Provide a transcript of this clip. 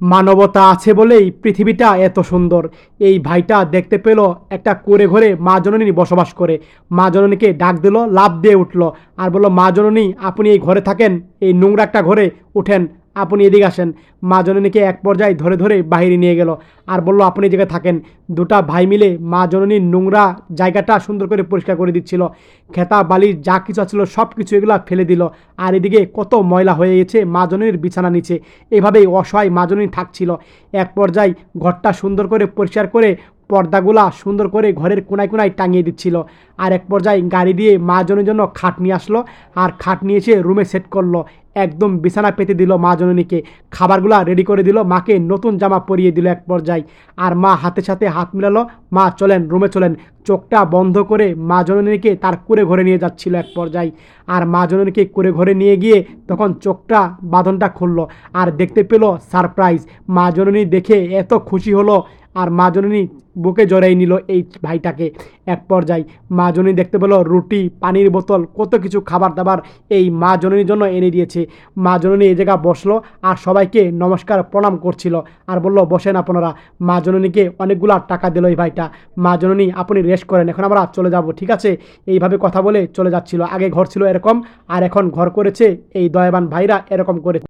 মানবতা আছে বলেই পৃথিবীটা এত সুন্দর। এই ভাইটা দেখতে পেল একটা কুঁড়ে ঘরে মা জননী বসবাস করে। মা জননীকে ডাক দিল, লাফ দিয়ে উঠল আর বলল, মা জননী আপনি এই ঘরে থাকেন, এই নোংরা একটা ঘরে উঠেন, আপনি এদিকে আসেন। মা জননীকে এক পর্যায়ে ধরে ধরে বাহিরে নিয়ে গেল আর বলল, আপনি এই জায়গায় থাকেন। দুটা ভাই মিলে মা জননীর নোংরা জায়গাটা সুন্দর করে পরিষ্কার করে দিচ্ছিল। খেতা বালি যা কিছু ছিল সব কিছু এগুলা ফেলে দিল। আর এদিকে কত ময়লা হয়ে গেছে মা জননীর বিছানা নিচে। এভাবেই অসহায় মা জননী থাকছিল। এক পর্যায়ে ঘরটা সুন্দর করে পরিষ্কার করে পর্দাগুলা সুন্দর করে ঘরের কোনায় কোনায় টাঙিয়ে দিচ্ছিল। আর এক পর্যায়ে গাড়ি দিয়ে মা জননীর জন্য খাট নিয়ে আসলো আর খাট নিয়ে এসে রুমে সেট করলো। একদম বিছানা পেতে দিল মা জননীকে, খাবারগুলা রেডি করে দিল, মাকে নতুন জামা পরিয়ে দিল এক পর্যায়ে। আর মা হাতের সাথে হাত মিলালো, মা চলেন রুমে চলেন। চোখটা বন্ধ করে মা জননীকে তার কুঁড়ে ঘরে নিয়ে যাচ্ছিল এক পর্যায়ে। আর মা জননীকে কুঁড়ে ঘরে নিয়ে গিয়ে তখন চোখটা বাঁধনটা খুললো আর দেখতে পেল সারপ্রাইজ। মা জননী দেখে এত খুশি হলো আর মা জননী বুকে জড়াই নিল এই ভাইটাকে। এক পর্যায়ে মা জননী দেখতে পেল রুটি, পানির বোতল, কত কিছু খাবার দাবার এই মা জননীর জন্য এনে দিয়েছে। মা জননী এই জায়গা বসলো আর সবাইকে নমস্কার প্রণাম করছিল আর বলল, বসেন আপনারা। মা জননীকে অনেকগুলা টাকা দিল এই ভাইটা। মা জননী আপনি রেস্ট করেন, এখন আমরা চলে যাব, ঠিক আছে। এইভাবে কথা বলে চলে যাচ্ছিল। আগে ঘর ছিল এরকম আর এখন ঘর করেছে এই দয়াবান ভাইরা এরকম করে।